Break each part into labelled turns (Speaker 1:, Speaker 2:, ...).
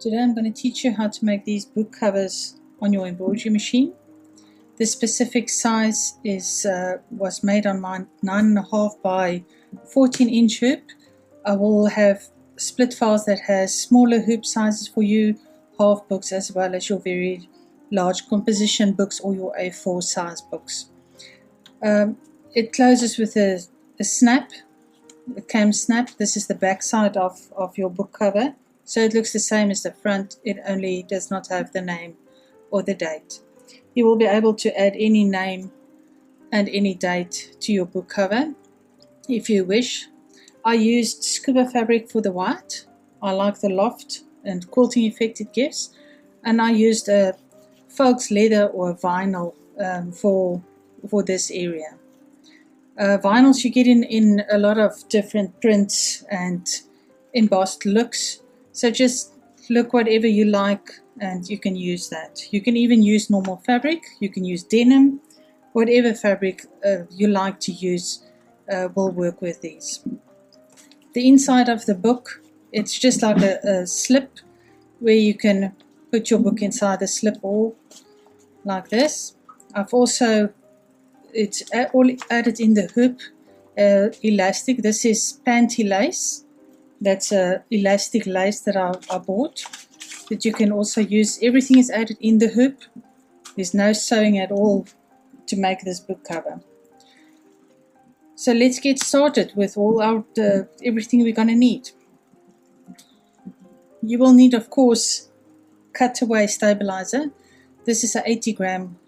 Speaker 1: Today I'm going to teach you how to make these book covers on your embroidery machine. This specific size was made on my 9.5 by 14-inch hoop. I will have split files that has smaller hoop sizes for you, half books, as well as your very large composition books or your A4 size books. It closes with a snap, a KAMSNAPS. This is the back side of your book cover. So it looks the same as the front, it only does not have the name or the date. You will be able to add any name and any date to your book cover if you wish. I used scuba fabric for the white. I like the loft and quilting effect it gives. And I used a Folks leather or vinyl for this area. Vinyls you get in a lot of different prints and embossed looks. So just look whatever you like and you can use that. You can even use normal fabric, you can use denim, whatever fabric you like to use will work with these. The inside of the book, it's just like a slip where you can put your book inside the slip all like this. I've also, it's all added in the hoop elastic. This is panty lace. That's a elastic lace that I bought that you can also use. Everything is added in the hoop. There's no sewing at all to make this book cover. So let's get started with all everything we're going to need. You will need, of course, cutaway stabilizer. This is an 80-gram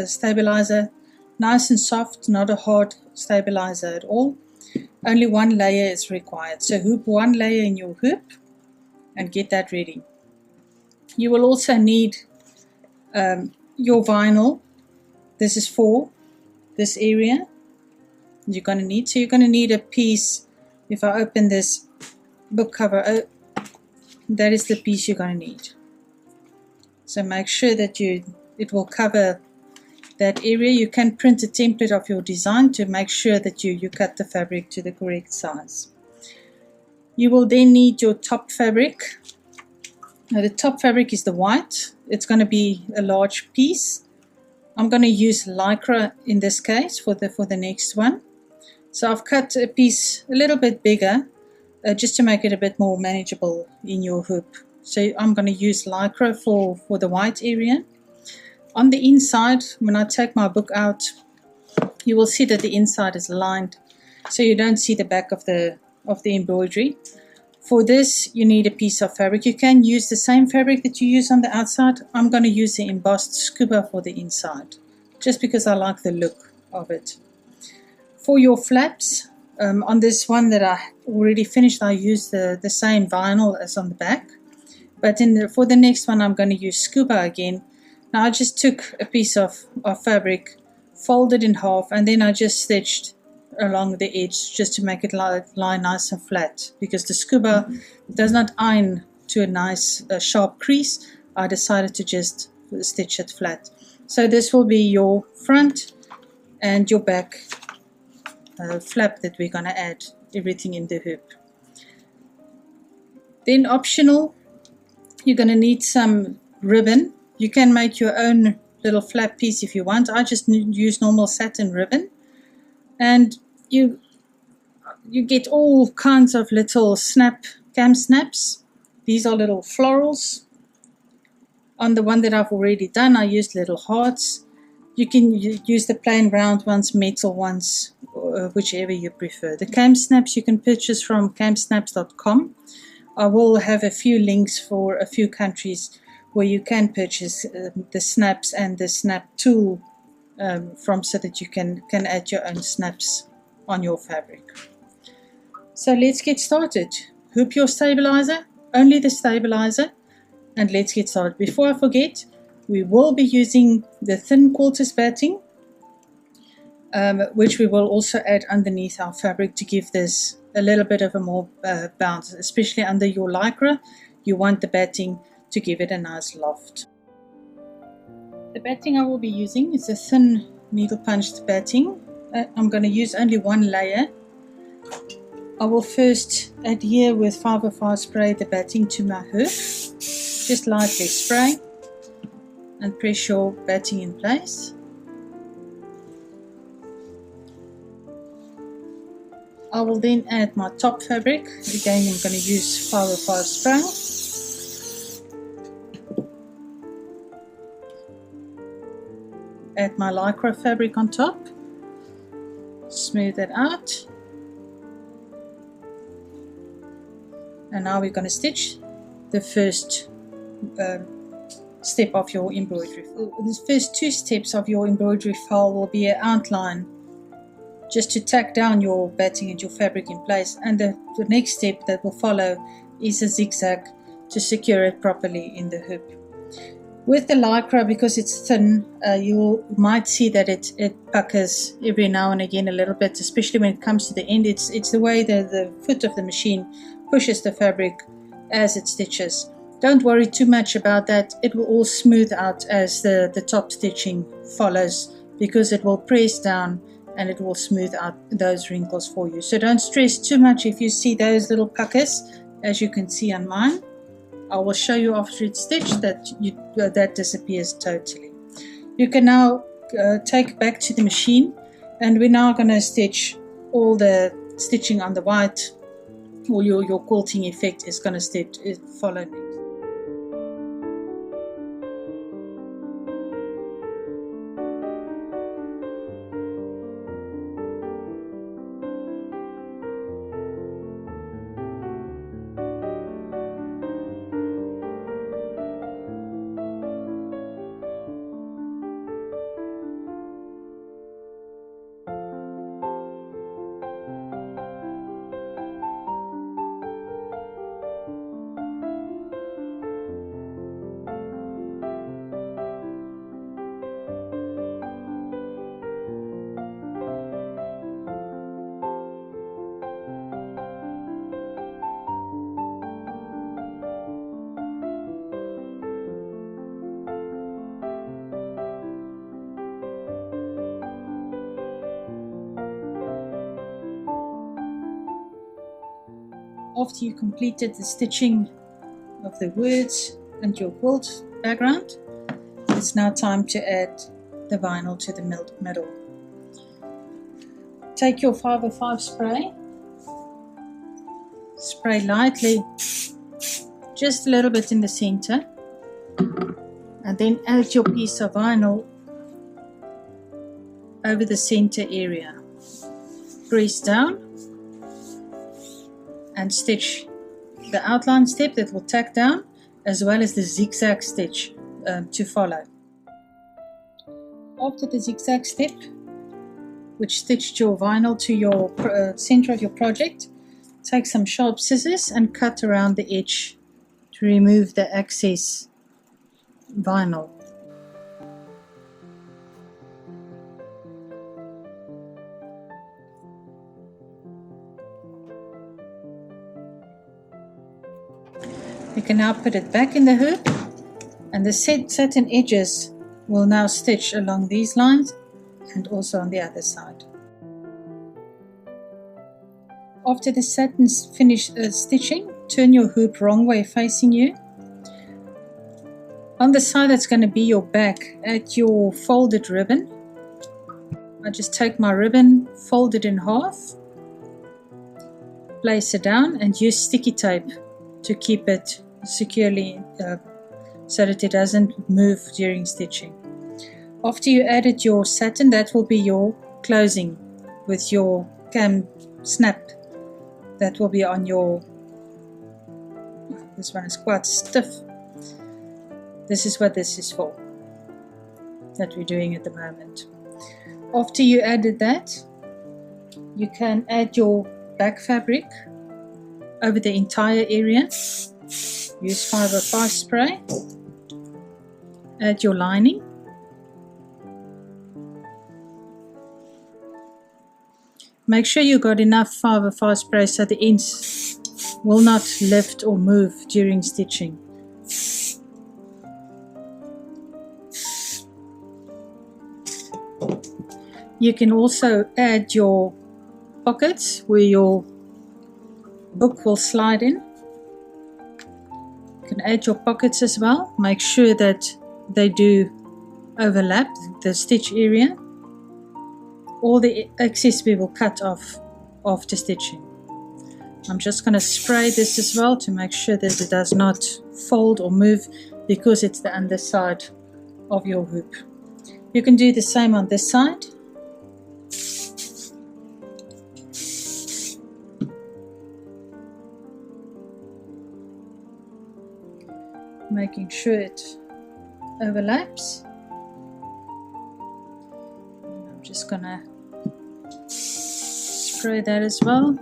Speaker 1: stabilizer, nice and soft, not a hard stabilizer at all. Only one layer is required. So hoop one layer in your hoop and get that ready. You will also need your vinyl. This is for this area. You're going to need a piece. If I open this book cover, that is the piece you're going to need. So make sure that it will cover that area. You can print a template of your design to make sure that you cut the fabric to the correct size. You will then need your top fabric. Now the top fabric is the white. It's going to be a large piece. I'm going to use lycra in this case for the next one. So I've cut a piece a little bit bigger just to make it a bit more manageable in your hoop. So I'm going to use lycra for the white area. On the inside, when I take my book out, you will see that the inside is lined, so you don't see the back of the embroidery. For this, you need a piece of fabric. You can use the same fabric that you use on the outside. I'm going to use the embossed scuba for the inside, just because I like the look of it. For your flaps, on this one that I already finished, I used the same vinyl as on the back. But for the next one, I'm going to use scuba again. Now I just took a piece of fabric, folded in half, and then I just stitched along the edge just to make it lie nice and flat, because the scuba does not iron to a nice sharp crease. I decided to just stitch it flat. So this will be your front and your back flap that we're going to add everything in the hoop. Then optional, you're going to need some ribbon. You can make your own little flap piece if you want. I just use normal satin ribbon. And you get all kinds of little KAMSNAPS. These are little florals. On the one that I've already done, I used little hearts. You can use the plain round ones, metal ones, whichever you prefer. The KAMSNAPS you can purchase from KAMSNAPS.com. I will have a few links for a few countries where you can purchase the snaps and the snap tool from, so that you can add your own snaps on your fabric. So let's get started. Hoop your stabilizer, only the stabilizer, and let's get started. Before I forget, we will be using the thin quarters batting, which we will also add underneath our fabric to give this a little bit of a more bounce, especially under your lycra. You want the batting to give it a nice loft. The batting I will be using is a thin needle punched batting. I'm going to use only one layer. I will first adhere with 505 spray the batting to my hoop. Just lightly spray and press your batting in place. I will then add my top fabric. Again, I'm going to use 505 spray. Add my lycra fabric on top. Smooth it out. And now we're going to stitch the first step of your embroidery file. The first two steps of your embroidery file will be an outline just to tack down your batting and your fabric in place, and the next step that will follow is a zigzag to secure it properly in the hoop. With the lycra, because it's thin, you might see that it puckers every now and again a little bit, especially when it comes to the end. It's the way the foot of the machine pushes the fabric as it stitches. Don't worry too much about that. It will all smooth out as the top stitching follows, because it will press down and it will smooth out those wrinkles for you. So don't stress too much if you see those little puckers, as you can see on mine. I will show you after it's stitched that that disappears totally. You can now take back to the machine, and we're now going to stitch all the stitching on the white, or your quilting effect is going to follow next. After you completed the stitching of the words and your quilt background, it's now time to add the vinyl to the middle. Take your 505 spray, spray lightly, just a little bit in the center, and then add your piece of vinyl over the center area. Press down and stitch the outline step that will tack down, as well as the zigzag stitch to follow. After the zigzag step, which stitched your vinyl to your center of your project, take some sharp scissors and cut around the edge to remove the excess vinyl. You can now put it back in the hoop, and the satin edges will now stitch along these lines and also on the other side. After the satin finished stitching, turn your hoop wrong way facing you. On the side that's going to be your back, add your folded ribbon. I just take my ribbon, fold it in half, place it down, and use sticky tape to keep it securely so that it doesn't move during stitching. After you added your satin, that will be your closing with your KAMSNAPS. That will be on your, this one is quite stiff. This is what this is for, that we're doing at the moment. After you added that, you can add your back fabric over the entire area. Use 505 spray. Add your lining. Make sure you got enough 505 spray so the ends will not lift or move during stitching. You can also add your pockets where your book will slide in. You can add your pockets as well. Make sure that they do overlap the stitch area. All the excess we will cut off after stitching. I'm just going to spray this as well to make sure that it does not fold or move, because it's the underside of your hoop. You can do the same on this side. Making sure it overlaps. And I'm just going to spray that as well.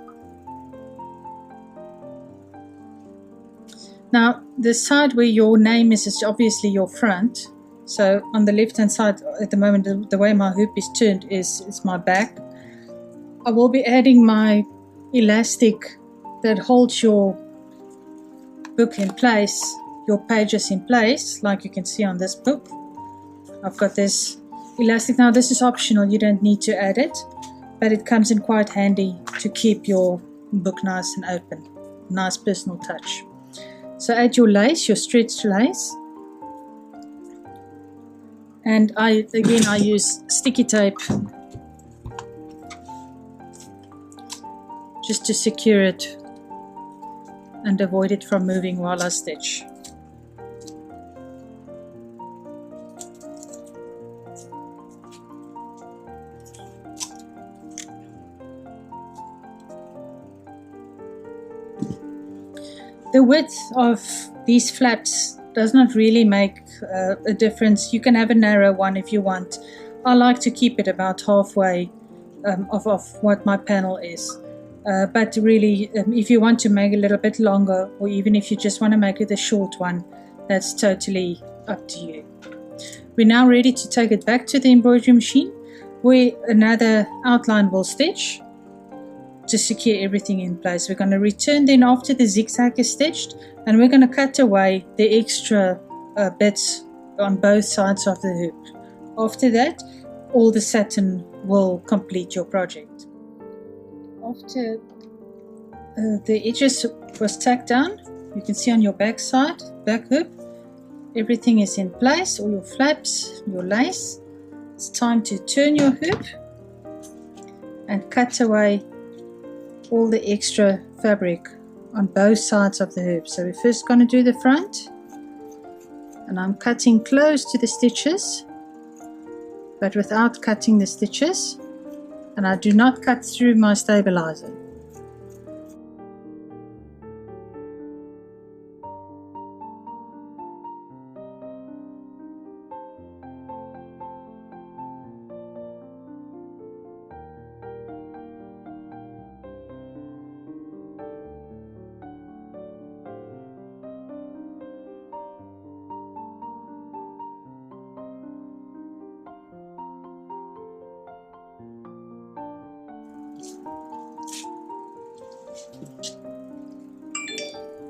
Speaker 1: Now, the side where your name is obviously your front. So on the left hand side at the moment, the way my hoop is turned is my back. I will be adding my elastic that holds your book in place, your pages in place, like you can see on this book. I've got this elastic. Now this is optional, you don't need to add it, but it comes in quite handy to keep your book nice and open. Nice personal touch. So add your lace, your stretched lace. And I use sticky tape just to secure it and avoid it from moving while I stitch. The width of these flaps does not really make a difference. You can have a narrow one if you want. I like to keep it about halfway of what my panel is. But really, if you want to make it a little bit longer, or even if you just want to make it a short one, that's totally up to you. We're now ready to take it back to the embroidery machine, where another outline will stitch to secure everything in place. We're going to return then after the zigzag is stitched, and we're going to cut away the extra bits on both sides of the hoop. After that, all the satin will complete your project. After the edges was tacked down, you can see on your back side, back hoop, everything is in place, all your flaps, your lace. It's time to turn your hoop and cut away all the extra fabric on both sides of the hoop. So we're first going to do the front, and I'm cutting close to the stitches but without cutting the stitches, and I do not cut through my stabilizer.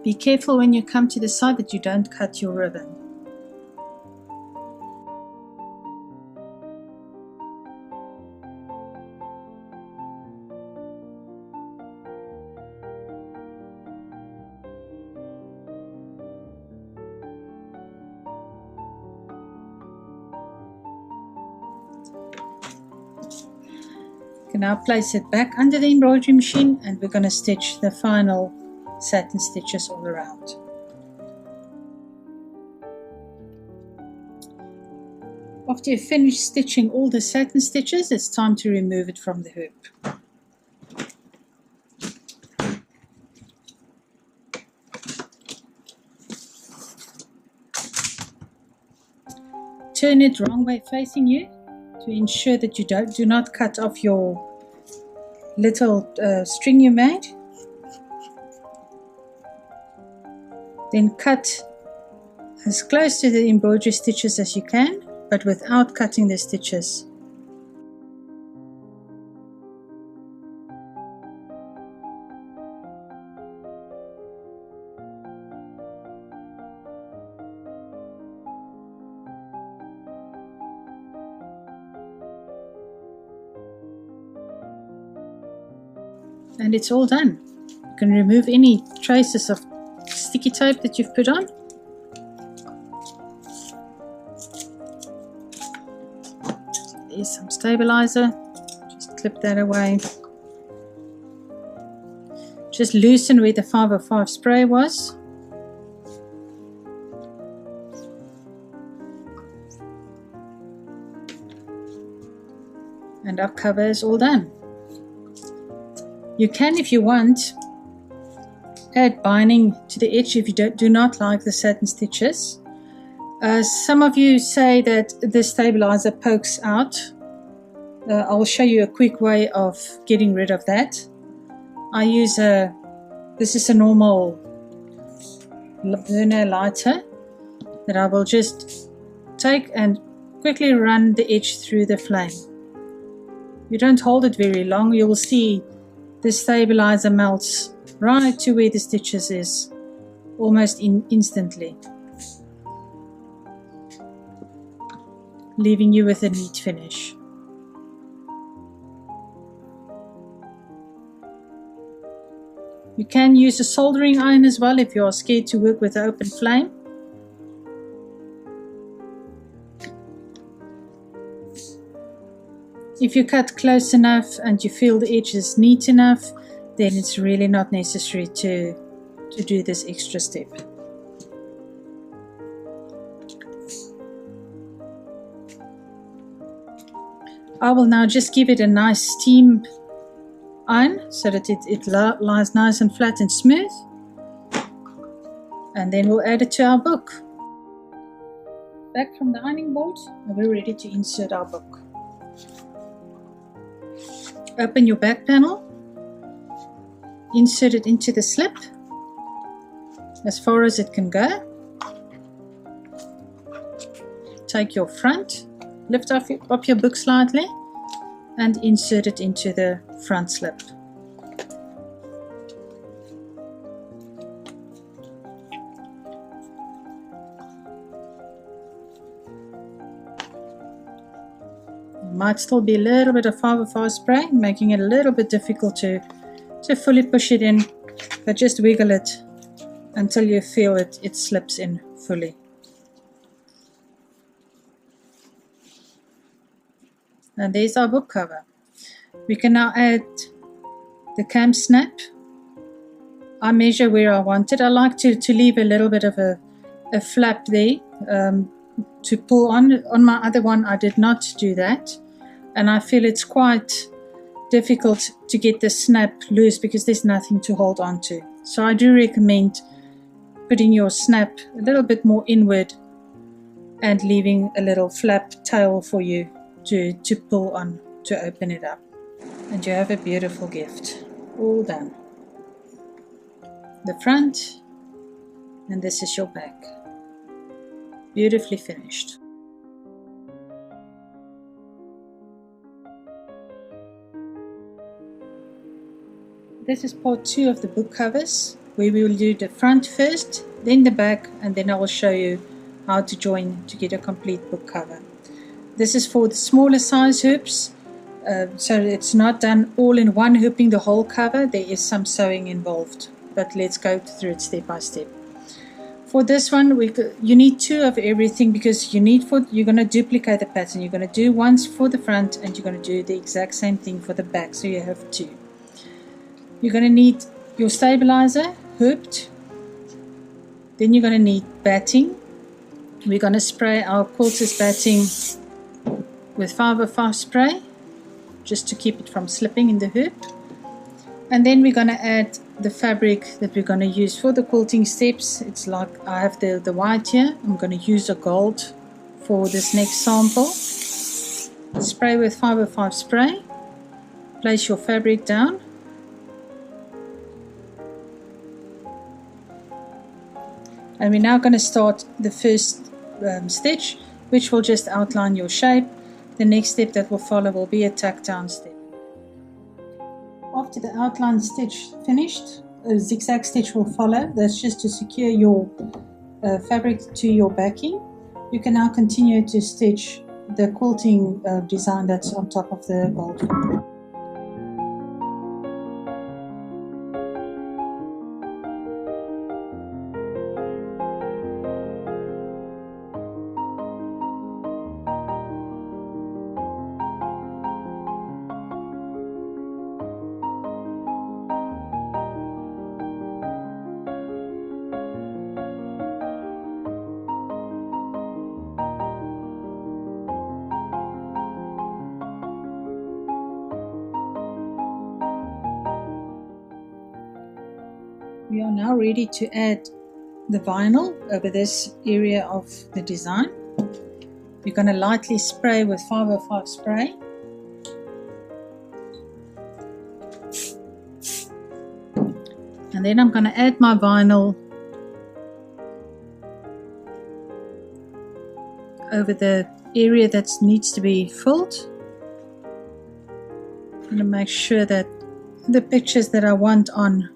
Speaker 1: Be careful when you come to the side that you don't cut your ribbon. You can now place it back under the embroidery machine, and we're going to stitch the final satin stitches all around. After you've finished stitching all the satin stitches, it's time to remove it from the hoop. Turn it wrong way facing you to ensure that you do not cut off your little string you made. Then cut as close to the embroidery stitches as you can, but without cutting the stitches. And it's all done. You can remove any traces of sticky tape that you've put on. is some stabilizer. Just clip that away. Just loosen where the 505 spray was. And our cover is all done. You can, if you want, add binding to the edge if you do not like the satin stitches. Some of you say that the stabilizer pokes out. I'll show you a quick way of getting rid of that. I use this is a normal burner lighter that I will just take and quickly run the edge through the flame. You don't hold it very long. You will see the stabilizer melts right to where the stitches is almost instantly, leaving you with a neat finish. You can use a soldering iron as well if you are scared to work with an open flame. If you cut close enough and you feel the edge is neat enough, then it's really not necessary to do this extra step. I will now just give it a nice steam iron so that it lies nice and flat and smooth, and then we'll add it to our book. Back from the ironing board, and we're ready to insert our book. Open your back panel, insert it into the slip as far as it can go. Take your front, lift up your book slightly, and insert it into the front slip. Might still be a little bit of 505 spray, making it a little bit difficult to fully push it in, but just wiggle it until you feel it slips in fully. And there's our book cover. We can now add the KAMSNAP. I measure where I want it. I like to leave a little bit of a flap there to pull on. On my other one I did not do that, and I feel it's quite difficult to get the snap loose because there's nothing to hold on to. So I do recommend putting your snap a little bit more inward and leaving a little flap tail for you to pull on to open it up. And you have a beautiful gift all done. The front, and this is your back. Beautifully finished. This is part 2 of the book covers, where we will do the front first, then the back, and then I will show you how to join to get a complete book cover. This is for the smaller size hoops, so it's not done all in one hooping the whole cover. There is some sewing involved, but let's go through it step by step. For this one, you need 2 of everything because you're going to duplicate the pattern. You're going to do once for the front and you're going to do the exact same thing for the back, so you have 2. You're going to need your stabilizer hooped, then you're going to need batting. We're going to spray our quilter's batting with 505 spray just to keep it from slipping in the hoop, and then we're going to add the fabric that we're going to use for the quilting steps. It's like I have the white here. I'm going to use a gold for this next sample. Spray with 505 spray, place your fabric down, and we're now going to start the first stitch, which will just outline your shape. The next step that will follow will be a tack down step. After the outline stitch finished, a zigzag stitch will follow. That's just to secure your fabric to your backing. You can now continue to stitch the quilting design that's on top of the gold. We are now ready to add the vinyl over this area of the design. We're going to lightly spray with 505 spray. And then I'm going to add my vinyl over the area that needs to be filled. I'm going to make sure that the pictures that I want on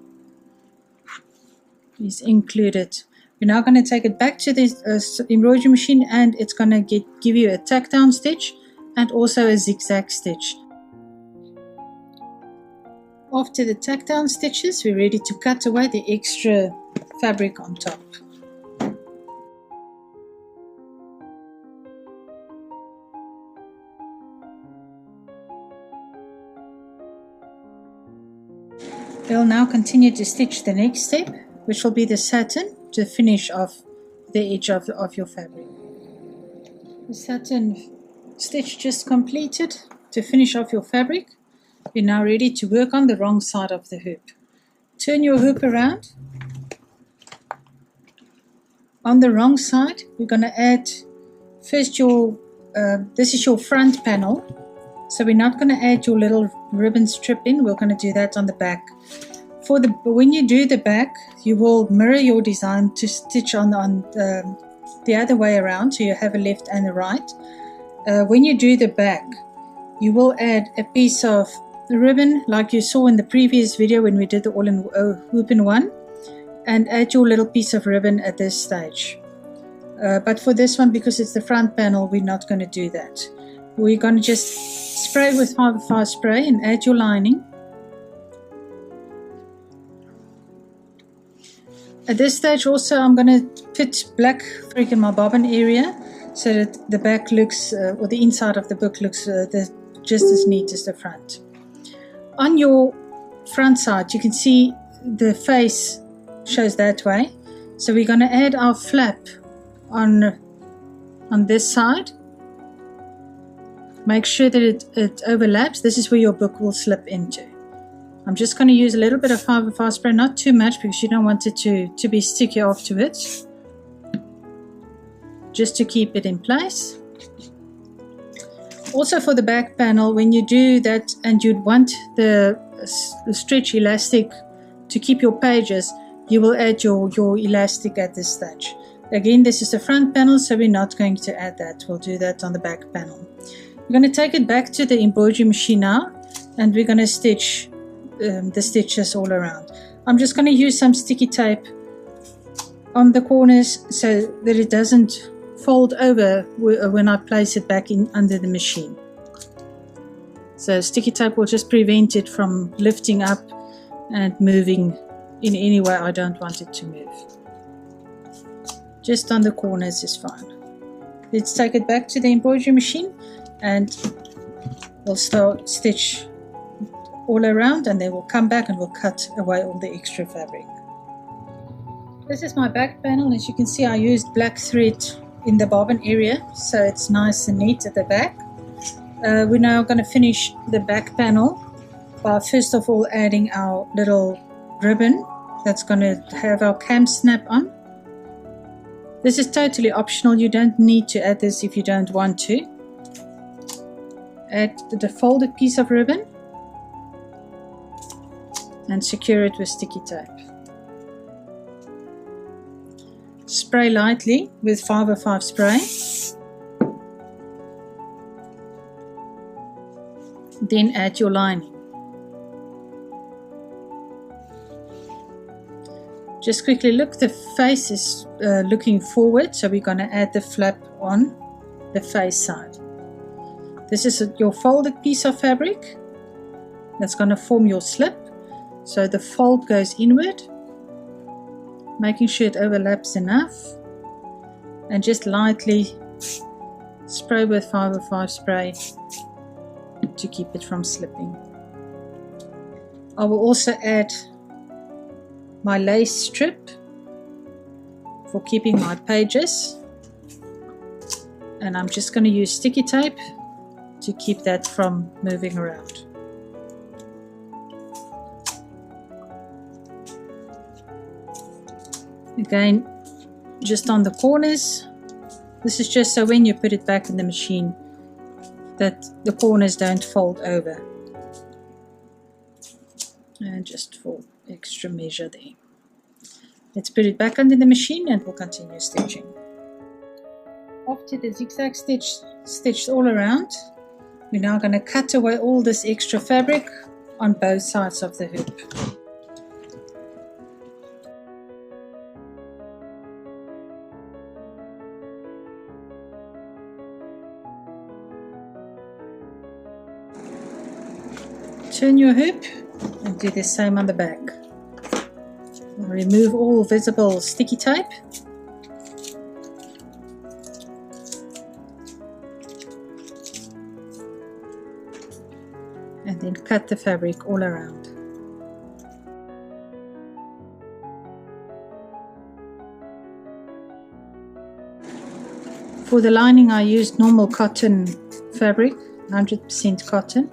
Speaker 1: is included. We're now going to take it back to this embroidery machine, and it's going to give you a tack down stitch and also a zigzag stitch. After the tack down stitches, we're ready to cut away the extra fabric on top. We'll now continue to stitch the next step, which will be the satin, to finish off the edge of your fabric. The satin stitch just completed to finish off your fabric. You're now ready to work on the wrong side of the hoop. Turn your hoop around. On the wrong side, we're going to add first this is your front panel. So we're not going to add your little ribbon strip in. We're going to do that on the back. When you do the back, you will mirror your design to stitch on the other way around, so you have a left and a right. When you do the back, you will add a piece of ribbon like you saw in the previous video when we did the hoop in one, and add your little piece of ribbon at this stage. But for this one, because it's the front panel, we're not going to do that. We're going to just spray with 505 spray and add your lining. At this stage also, I'm going to put black fabric in my bobbin area so that the back looks, or the inside of the book looks just as neat as the front. On your front side, you can see the face shows that way. So we're going to add our flap on this side. Make sure that it overlaps. This is where your book will slip into. I'm just going to use a little bit of 505 spray, not too much because you don't want it to be sticky afterwards. Just to keep it in place. Also for the back panel, when you do that and you'd want the stretch elastic to keep your pages, you will add your elastic at this stage. Again, this is the front panel, so we're not going to add that. We'll do that on the back panel. We're going to take it back to the embroidery machine now, and we're going to stitch the stitches all around. I'm just going to use some sticky tape on the corners so that it doesn't fold over when I place it back in under the machine. So sticky tape will just prevent it from lifting up and moving in any way I don't want it to move. Just on the corners is fine. Let's take it back to the embroidery machine and we'll start stitch all around, and then we'll come back and we'll cut away all the extra fabric. This is my back panel. As you can see, I used black thread in the bobbin area, so it's nice and neat at the back. We're now going to finish the back panel by first of all adding our little ribbon that's going to have our KAMSNAP on. This is totally optional. You don't need to add this if you don't want to. Add the folded piece of ribbon and secure it with sticky tape. Spray lightly with 505 spray. Then add your lining. Just quickly look, the face is looking forward, so we're going to add the flap on the face side. This is your folded piece of fabric that's going to form your slip. So the fold goes inward, making sure it overlaps enough, and just lightly spray with 505 spray to keep it from slipping. I will also add my lace strip for keeping my pages, and I'm just going to use sticky tape to keep that from moving around. Again, just on the corners. This is just so when you put it back in the machine that the corners don't fold over. And just for extra measure there. Let's put it back under the machine and we'll continue stitching. After the zigzag stitch stitched all around, we're now going to cut away all this extra fabric on both sides of the hoop. Turn your hoop and do the same on the back. Remove all visible sticky tape. And then cut the fabric all around. For the lining I used normal cotton fabric, 100% cotton.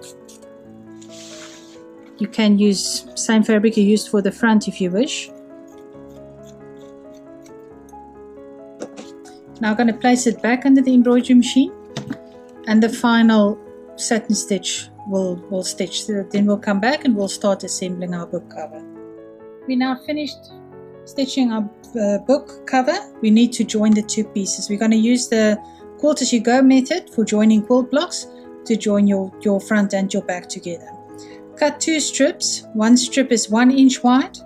Speaker 1: You can use same fabric you used for the front if you wish. Now I'm going to place it back under the embroidery machine and the final satin stitch we'll stitch. Then we'll come back and we'll start assembling our book cover. We now finished stitching our book cover. We need to join the two pieces. We're going to use the quilt as you go method for joining quilt blocks to join your front and your back together. Cut two strips. One strip is 1 inch wide.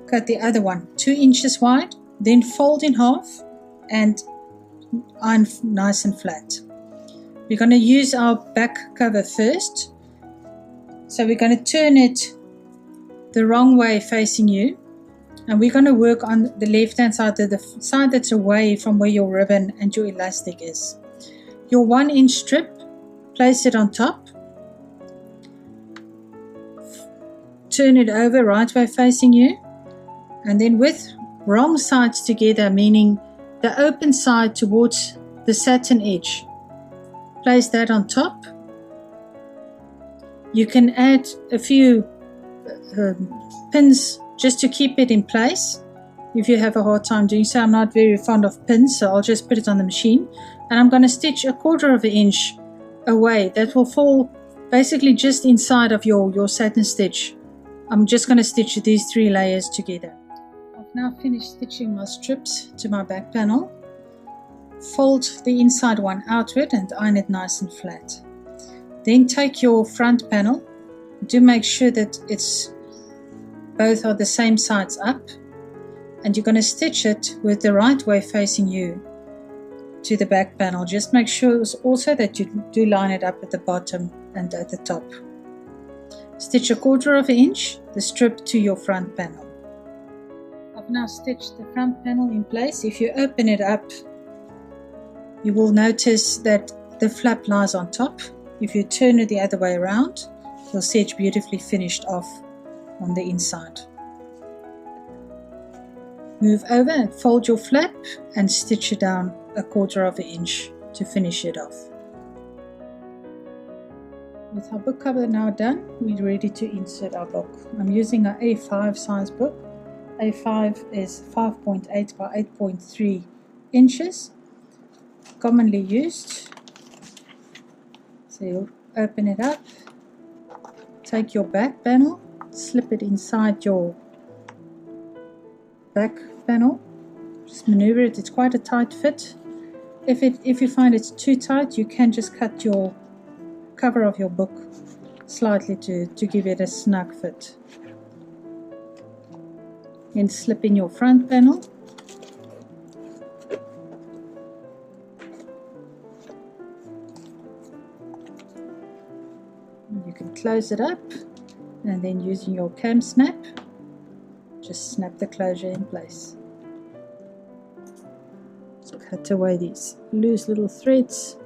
Speaker 1: Cut the other one 2 inches wide. Then fold in half and iron nice and flat. We're going to use our back cover first. So we're going to turn it the wrong way facing you. And we're going to work on the left hand side, the side that's away from where your ribbon and your elastic is. Your 1 inch strip, place it on top. Turn it over right way facing you. And then with wrong sides together, meaning the open side towards the satin edge, place that on top. You can add a few pins just to keep it in place if you have a hard time doing so. I'm not very fond of pins, so I'll just put it on the machine. And I'm going to stitch 1/4 inch away. That will fall basically just inside of your satin stitch. I'm just going to stitch these 3 layers together. I've now finished stitching my strips to my back panel. Fold the inside one outward and iron it nice and flat. Then take your front panel. Do make sure that it's both are the same sides up, and you're going to stitch it with the right way facing you to the back panel. Just make sure also that you do line it up at the bottom and at the top. Stitch 1/4 inch the strip to your front panel. I've now stitched the front panel in place. If you open it up, you will notice that the flap lies on top. If you turn it the other way around, you'll see it's beautifully finished off on the inside. Move over and fold your flap and stitch it down 1/4 inch to finish it off. With our book cover now done, we're ready to insert our book. I'm using an A5 size book. A5 is 5.8 by 8.3 inches, commonly used. So you'll open it up, take your back panel, slip it inside your back panel, just maneuver it. It's quite a tight fit. If you find it's too tight, you can just cut your cover of your book slightly to give it a snug fit. Then slip in your front panel. You can close it up, and then using your KAMSNAP, just snap the closure in place. So cut away these loose little threads.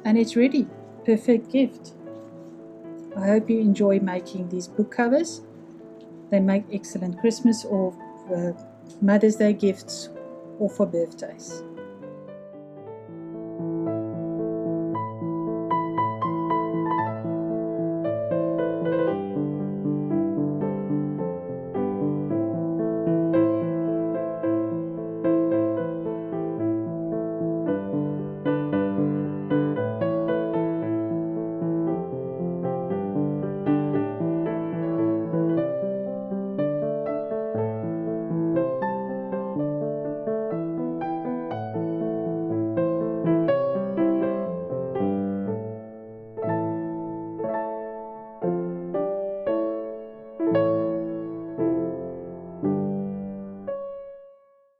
Speaker 1: And it's ready. Perfect gift. I hope you enjoy making these book covers. They make excellent Christmas or Mother's Day gifts or for birthdays.